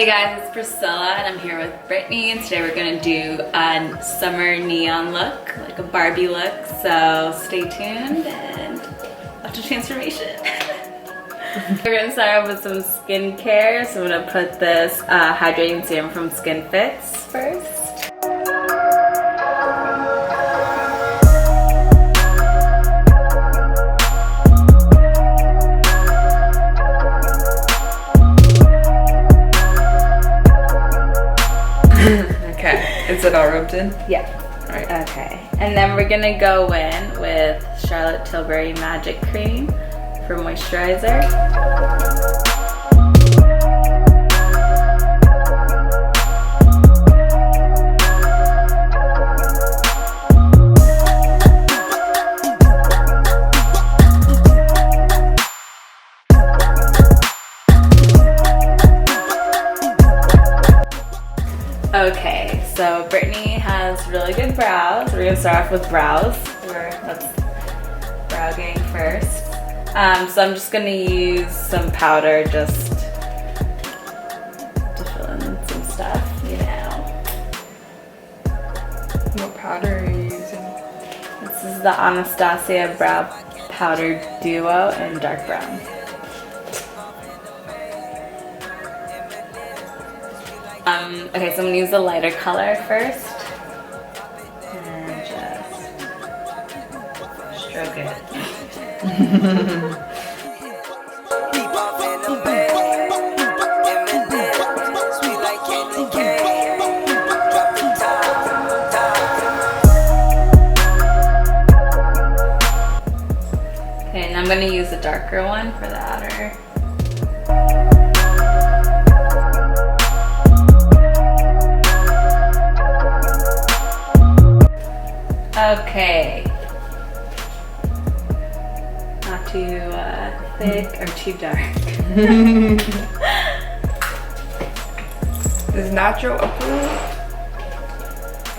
Hey guys, it's Priscilla and I'm here with Brittany, and today we're gonna do a summer neon look, like a Barbie look, so stay tuned and watch the transformation. We're gonna start off with some skincare, so I'm gonna put this hydrating serum from Skinfix first. Is it all rubbed in? Yeah. Alright. Okay. And then we're gonna go in with Charlotte Tilbury Magic Cream for moisturizer. Okay, so Brittany has really good brows. We're gonna start off with brows. That's brow gang first. So I'm just gonna use some powder just to fill in some stuff, you know. What powder are you using? This is the Anastasia Brow Powder Duo in dark brown. Okay, so I'm gonna use the lighter color first. And just stroke it. Okay, and I'm gonna use a darker one for the outer. Okay, not too thick or too dark. Is Nacho approved?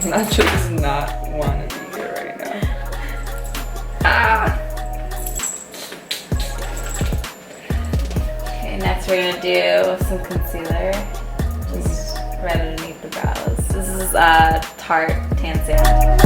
Nacho does not want to be here right now. Ah! Okay, next we're gonna do some concealer, just right underneath the brows. This is Tarte Tan Sand.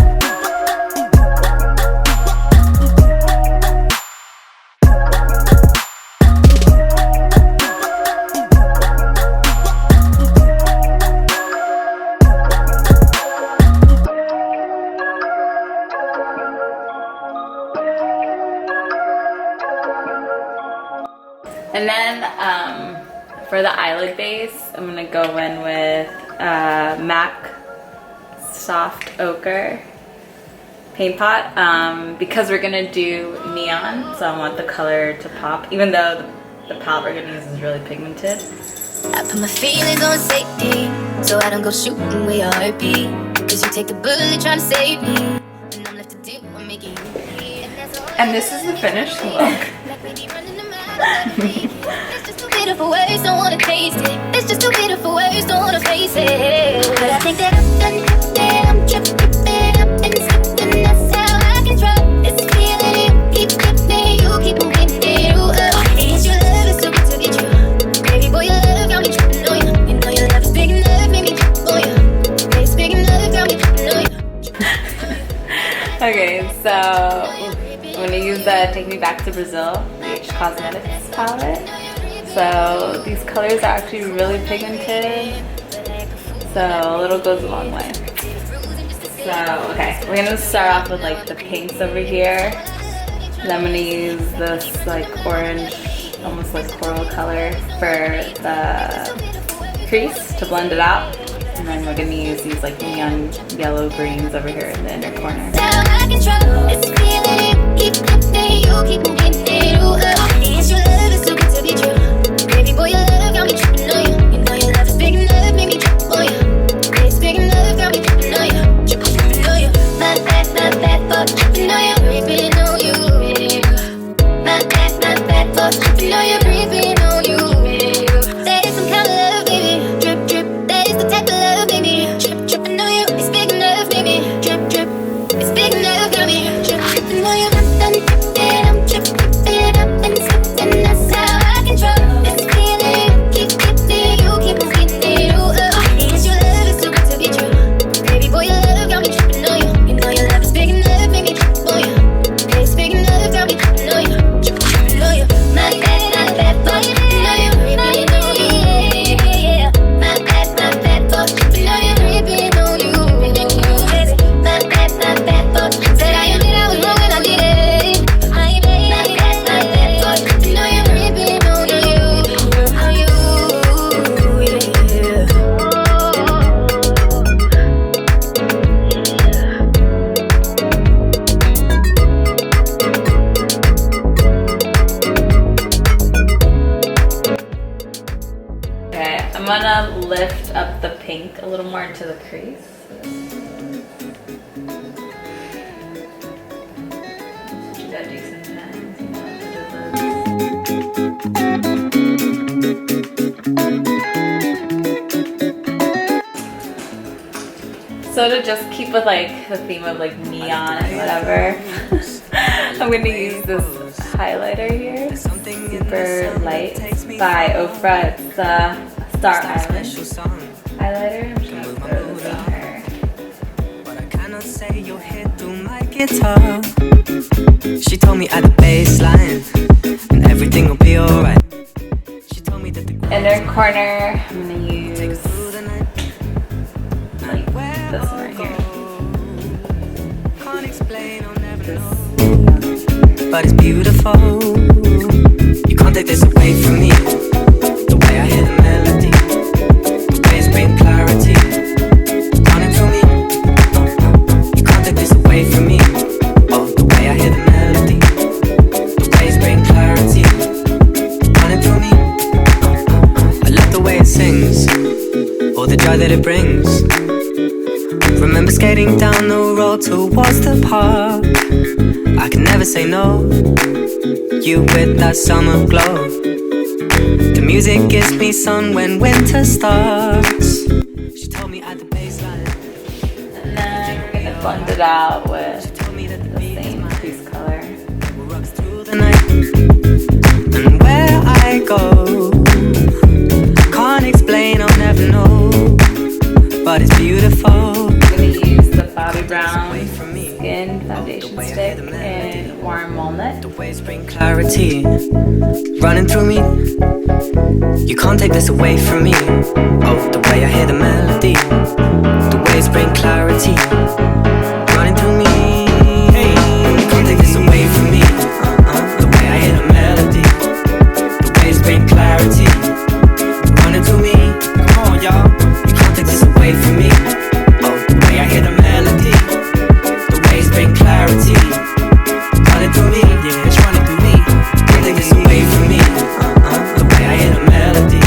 And then for the eyelid base, I'm gonna go in with MAC Soft Ochre paint pot because we're gonna do neon, so I want the color to pop, even though the palette we're gonna use is really pigmented. I put my feelings on safety, so I don't go shooting where your heart beat. Cause you take the bullet trying to save me, and I'm left to do what making you bleed. And this is the finished look. It's just too bitter for words, don't wanna taste it. It's just too bitter for words, don't wanna face it. But I think that I'm tripping up and slipping, that's how I control this feeling. You keep flipping, you keep moving it. It's your love, it's too good to be true. Baby boy, your love got me tripping on you. You know your love is big enough, make me trip on you. It's big enough, got me tripping on you. Okay, so I'm gonna use the Take Me Back to Brazil BH Cosmetics palette. So these colors are actually really pigmented, so a little goes a long way. So, okay, we're gonna start off with like the pinks over here. And I'm gonna use this like orange, almost like coral color for the crease to blend it out. And then we're gonna use these like neon yellow greens over here in the inner corner. It's your love, it's too good to be true. Baby boy, your love got me tripping on you. You know your love is big enough, make me trip on you. It's big enough, got me tripping on you. Tripping on you. My bad for tripping on you. Creeping on you. My bad for tripping on you. Creeping on you. That is some kind of love, baby. Drip, drip. That is the type of love, baby. Tripping on you. It's big enough, baby. Drip, drip. It's big enough. ink a little more into the crease. You gotta do sometimes, you know, so to just keep with like the theme of like neon and whatever, I'm gonna use this highlighter here, Super Light by Ofra. It's the Star Island highlighter. I'm just gonna throw this on her. Guitar. She told me at the baseline and everything will be alright. She told me that the inner corner, I'm gonna use like this one right here. Can't explain, I'll never know. But it's beautiful. You can't take this away from me. The way I hear the melody, the waves bring clarity. Running through me. You can't take this away from me. Oh, the way I hear the melody, the waves bring clarity. Running through me. I love the way it sings, all the joy that it brings. Remember skating down the road towards the park. I can never say no. You with that summer glow. The music gives me sun when winter starts. She told me at the baseline. And then we're gonna blend it out with the same crease color. Rocks through the night. And where I go, can't explain, I'll never know. But it's beautiful. I'm gonna use the Bobbi Brown Skin Foundation Stick in Warm Walnut. The waves bring clarity, running through me. You can't take this away from me. Oh, the way I hear the melody, the waves bring clarity, running through me. You can't take this away from me. The way I hear the melody, the waves bring clarity, running through me. Come on, y'all. You can't take this away from me. Oh, the way I hear the melody, the waves bring clarity, running through me. Yeah, it's running through me. Can't take this away from me. The way I hear the melody,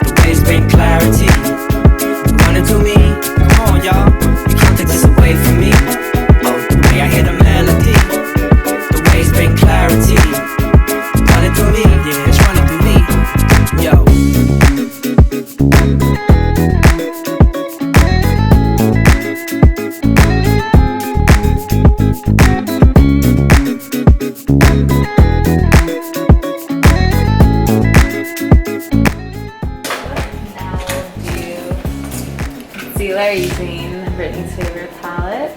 the waves bring clarity, running through me. Come on, y'all. You can't take this away from me. Oh, the way I hear the melody, the waves bring clarity, running through me. Yeah, it's running through me. Yo. Now we'll do concealer using Brittany's favorite palette.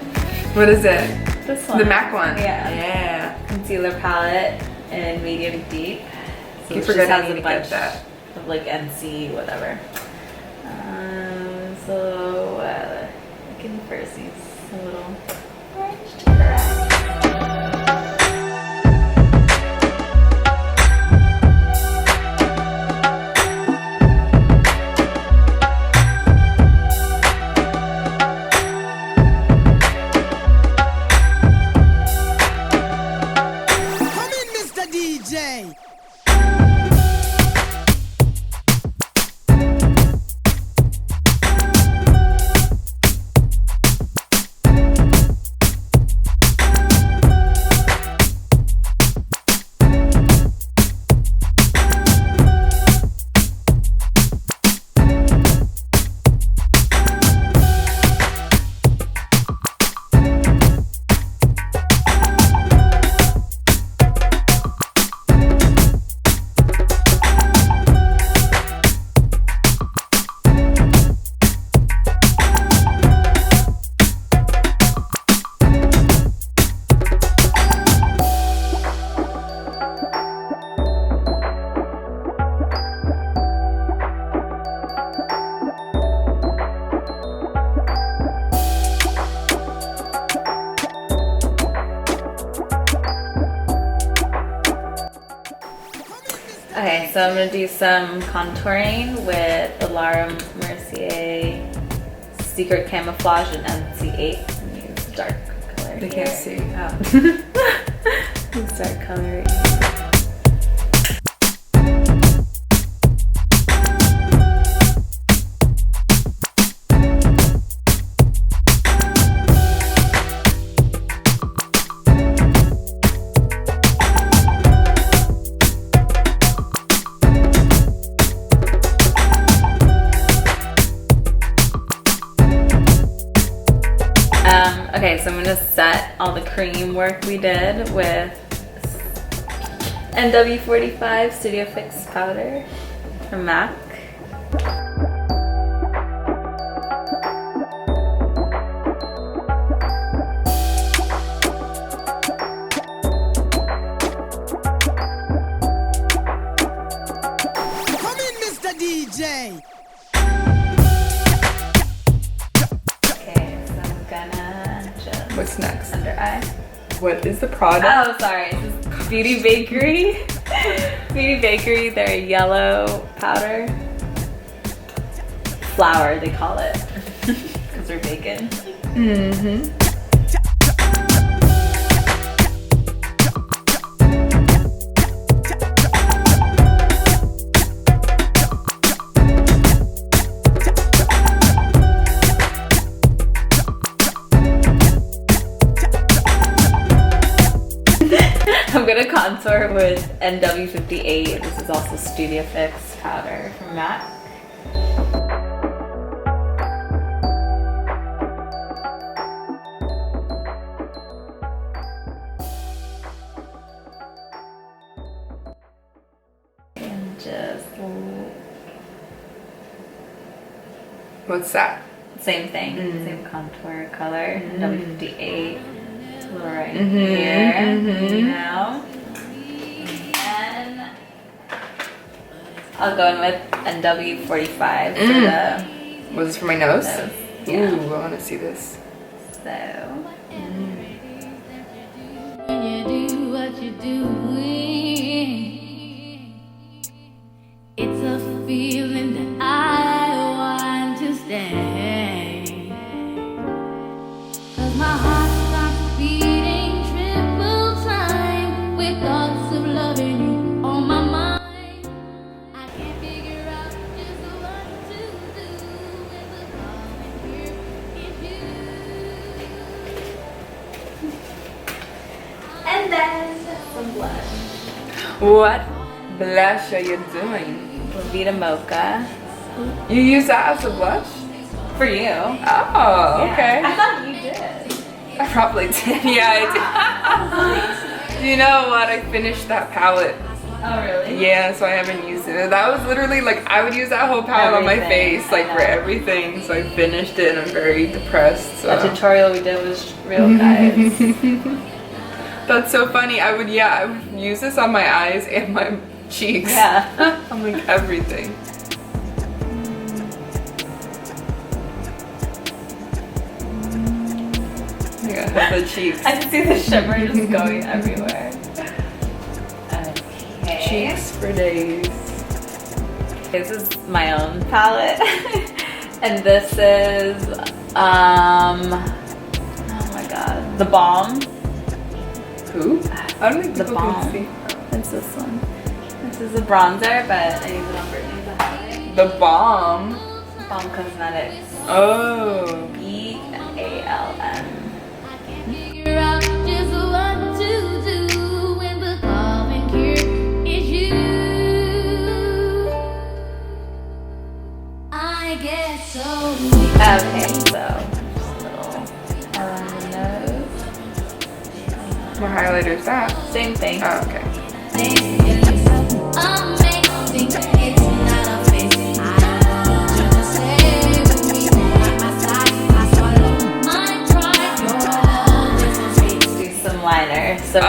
What is it? This one. The MAC one. Yeah. Yeah. Concealer palette in medium deep. So Keep it just forgetting has you a to get bunch that. of like NC whatever. So I can first use a little orange to correct. Come in, Mr. DJ. Okay, so I'm gonna do some contouring with the Laura Mercier Secret Camouflage in NC8. And use dark color. They can't see. Use dark color. the cream work we did with NW45 Studio Fix powder from MAC. Come in, Mr. DJ. Okay, so I'm gonna just What's next? under eye. What is the product? Oh, sorry. This is Beauty Bakery. Beauty Bakery, their yellow powder. Flour, they call it. Because they're bacon. Mm-hmm. I'm gonna contour with NW58. This is also Studio Fix powder from MAC. And just What's that? same thing, same contour color. NW58. It's a little right Mhm, here. mhm. Now. And I'll go in with NW45 for the Was this for my nose? nose. Yeah. Ooh, I want to see this. So When you do what you're doing, it's a feeling that I want to stay. 'Cause my heart starts beating triple time with thoughts of loving you on my mind. I can't figure out just what to do with the calling here in you. and then some blush. What blush are you doing? Vita Mocha You use that as a blush? for you. Oh, okay. I thought you did. I probably did. Yeah, I did. You know what? I finished that palette. Oh really? Yeah, so I haven't used it. That was literally like, I would use that whole palette on my Everything, face, like I for know. everything. So I finished it and I'm very depressed. So. The tutorial we did was real, guys. That's so funny. I would use this on my eyes and my cheeks. Yeah. I'm like everything. Yeah, the cheeks. I can see the shimmer just going everywhere. Okay. Cheeks for days. This is my own palette. And this is oh my god. The Balm. Who? I don't think The people can Balm. see. It's this one. This is a bronzer, but I use it on Brittany's eye. The Balm. Balm Cosmetics. Oh. BALM. Figure out just what to do when the calling here is you. I guess so. Okay, so just a little around the nose. What highlighter is that? Same thing. Oh, okay. Amazing, it's not a face. I want you to stay with me by my side. I swallow my pride. You're all this is Do some liner. So I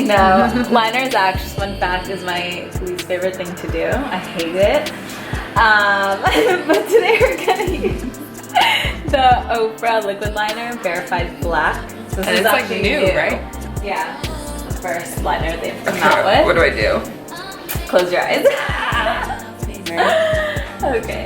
know. Liner is actually, fun fact, is my least favorite thing to do. I hate it. But today we're gonna use the Oprah liquid liner, Verified Black. So this And is it's like actually new, right? Yeah. This is the first liner they've come out with. What do I do? Close your eyes. Okay.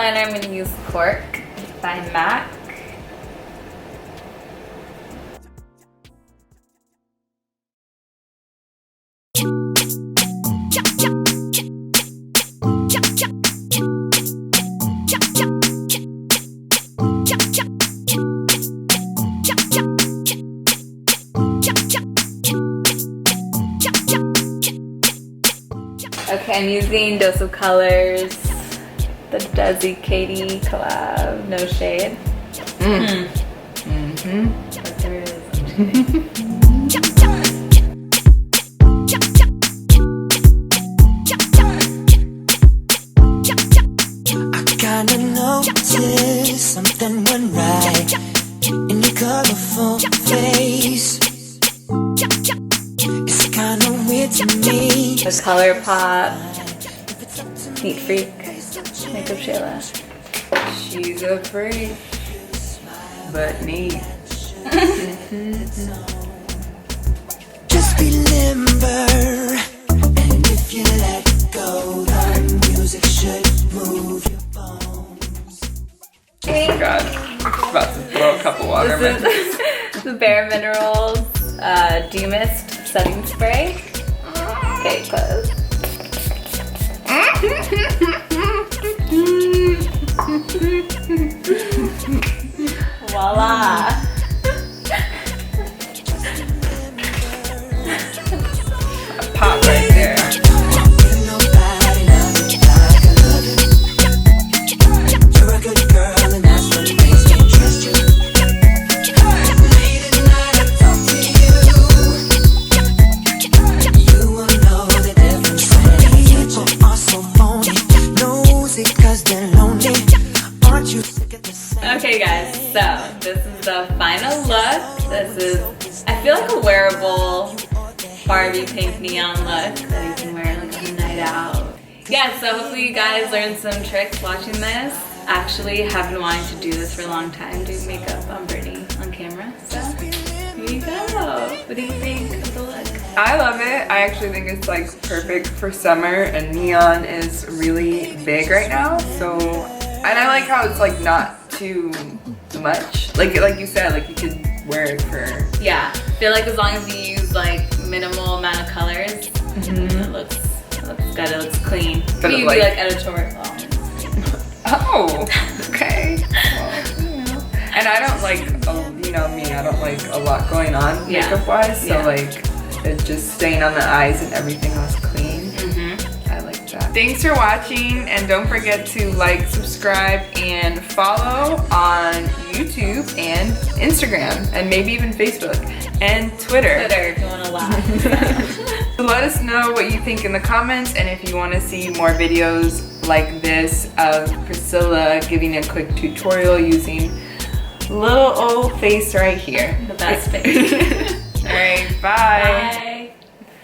liner, I'm gonna use Cork by MAC. Okay, I'm using Dose of Colors, the Desi Katie collab, No Shade. But there it is. I kinda noticed something went right in your colorful face. It's kinda weird to me. The ColourPop Neat Freak Makeup Shayla. She's a freak, but neat. Just be limber, and if you let go, the music should move your bones. Oh God, I'm about to throw a couple watermelons. This is the Bare Minerals Demist Setting Spray. Okay, close. Voila! Pop right there. Nobody knows you like I love you. You're a good girl, and that's what makes me trust you. Late at night, I talk to you. You will know the difference. People are so phony, nosy 'cause they're lonely. Aren't you sick of the same? Okay guys, so this is the final look. This is, I feel like a wearable Barbie pink neon look that you can wear like on a night out. Yeah, so hopefully you guys learned some tricks watching this. Actually, have been wanting to do this for a long time, do makeup on Brittany on camera. So here you go. What do you think of the look? I love it. I actually think it's like perfect for summer, and neon is really big right now. So, and I like how it's like not too much. Like you said, like you could wear it for. Yeah, I feel like as long as you use like minimal amount of colors, it looks good. It looks clean. But But you like- do like editorial. Oh, okay. Well, you know. And I don't like, you know me, I don't like a lot going on Yeah. makeup wise. So Yeah. like, it just staying on the eyes and everything else clean. I like that. Thanks for watching, and don't forget to like, subscribe, and follow on YouTube and Instagram, and maybe even Facebook and Twitter. Twitter if you want to laugh. So let us know what you think in the comments, and if you want to see more videos like this of Priscilla giving a quick tutorial using little old face right here. The best face. All right, bye. Bye.